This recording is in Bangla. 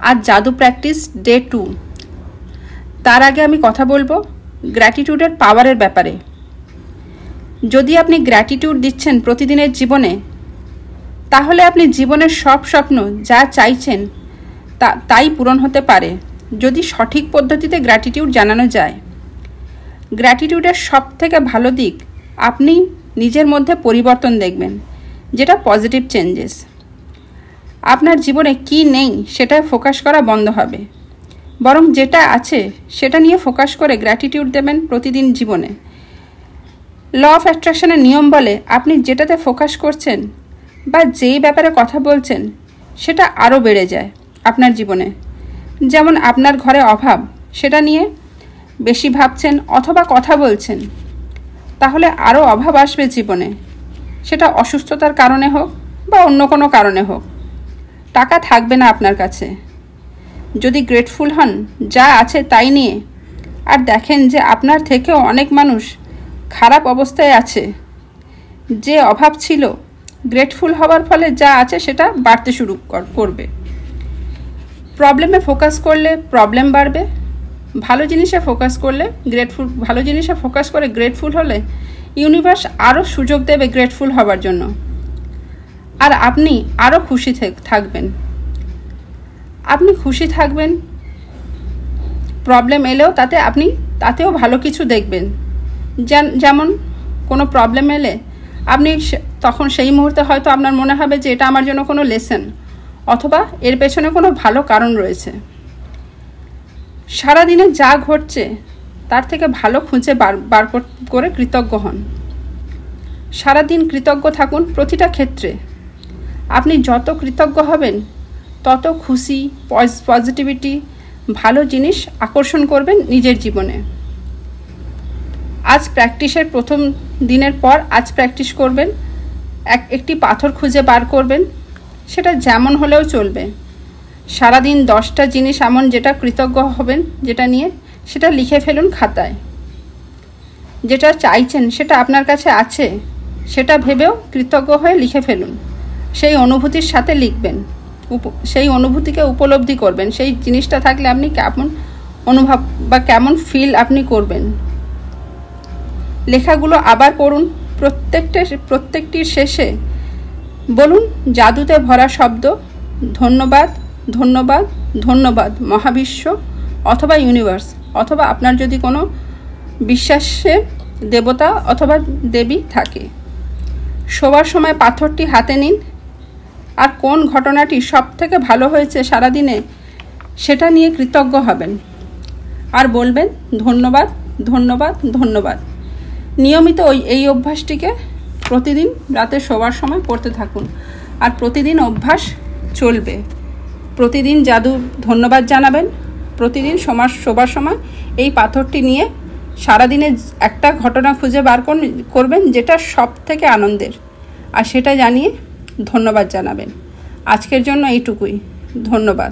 আজ জাদু প্র্যাকটিস ডে 2। তার আগে আমি কথা বলবো গ্র্যাটিটিউডের পাওয়ারের ব্যাপারে। যদি আপনি গ্র্যাটিটিউড দিচ্ছেন প্রতিদিনের জীবনে, তাহলে আপনি জীবনের সব স্বপ্ন যা চাইছেন তাই পূরণ হতে পারে, যদি সঠিক পদ্ধতিতে গ্র্যাটিটিউড জানানো যায়। গ্র্যাটিটিউডের সবথেকে ভালো দিক আপনি নিজের মধ্যে পরিবর্তন দেখবেন, যেটা পজিটিভ চেঞ্জেস। আপনার জীবনে কি নেই সেটা ফোকাস করা বন্ধ হবে, বরং যেটা আছে সেটা নিয়ে ফোকাস করে গ্র্যাটিটিউড দেবেন প্রতিদিন জীবনে। ল অফ অ্যাট্রাকশনের নিয়ম বলে আপনি যেটাতে ফোকাস করছেন বা যেই ব্যাপারে কথা বলছেন সেটা আরও বেড়ে যায় আপনার জীবনে। যেমন আপনার ঘরে অভাব, সেটা নিয়ে বেশি ভাবছেন অথবা কথা বলছেন, তাহলে আরও অভাব আসবে জীবনে। সেটা অসুস্থতার কারণে হোক বা অন্য কোনো কারণে হোক, টাকা থাকবে না আপনার কাছে। যদি গ্রেটফুল হন যা আছে তাই নিয়ে, আর দেখেন যে আপনার থেকেও অনেক মানুষ খারাপ অবস্থায় আছে, যে অভাব ছিল, গ্রেটফুল হওয়ার ফলে যা আছে সেটা বাড়তে শুরু করবে। প্রবলেমে ফোকাস করলে প্রবলেম বাড়বে, ভালো জিনিসে ফোকাস করলে ভালো জিনিসে ফোকাস করে গ্রেটফুল হলে ইউনিভার্স আরও সুযোগ দেবে গ্রেটফুল হওয়ার জন্য, আর আপনি আরও খুশি থাকবেন। আপনি খুশি থাকবেন, প্রবলেম এলেও তাতেও ভালো কিছু দেখবেন। যেমন কোনো প্রবলেম এলে আপনি তখন সেই মুহূর্তে হয়তো আপনার মনে হবে যে এটা আমার জন্য কোনো লেসন, অথবা এর পেছনে কোনো ভালো কারণ রয়েছে। সারাদিনে যা ঘটছে তার থেকে ভালো খুঁজে বার করে কৃতজ্ঞ হন। সারাদিন কৃতজ্ঞ থাকুন প্রতিটা ক্ষেত্রে। আপনি যত কৃতজ্ঞ হবেন তত খুশি, পজিটিভিটি, ভালো জিনিস আকর্ষণ করবেন নিজের জীবনে। আজ প্র্যাকটিসের প্রথম দিনের পর আজ প্র্যাকটিস করবেন, একটি পাথর খুঁজে বার করবেন, সেটা যেমন হলেও চলবে। সারাদিন 10টা জিনিস এমন যেটা কৃতজ্ঞ হবেন, যেটা নিয়ে সেটা লিখে ফেলুন খাতায়। যেটা চাইছেন সেটা আপনার কাছে আছে, সেটা ভেবেও কৃতজ্ঞ হয়ে লিখে ফেলুন। সেই অনুভূতির সাথে লিখবেন, সেই অনুভূতিকে উপলব্ধি করবেন। সেই জিনিসটা থাকলে আপনি কেমন অনুভব বা কেমন ফিল আপনি করবেন। লেখাগুলো আবার পড়ুন। প্রত্যেকটির শেষে বলুন জাদুতে ভরা শব্দ, ধন্যবাদ, ধন্যবাদ, ধন্যবাদ মহাবিশ্ব অথবা ইউনিভার্স, অথবা আপনার যদি কোনো বিশ্বাসের দেবতা অথবা দেবী থাকে। শোবার সময় পাথরটি হাতে নিন, আর কোন ঘটনাটি সব থেকে ভালো হয়েছে সারাদিনে সেটা নিয়ে কৃতজ্ঞ হবেন, আর বলবেন ধন্যবাদ, ধন্যবাদ, ধন্যবাদ। নিয়মিত এই অভ্যাসটিকে প্রতিদিন রাতে শোবার সময় করতে থাকুন, আর প্রতিদিন অভ্যাস চলবে। প্রতিদিন ধন্যবাদ জানাবেন। প্রতিদিন শোবার সময় এই পাথরটি নিয়ে সারাদিনে একটা ঘটনা খুঁজে বার করবেন যেটা সব থেকে আনন্দের, আর সেটা জানিয়ে ধন্যবাদ জানাবেন। আজকের জন্য এইটুকুই। ধন্যবাদ।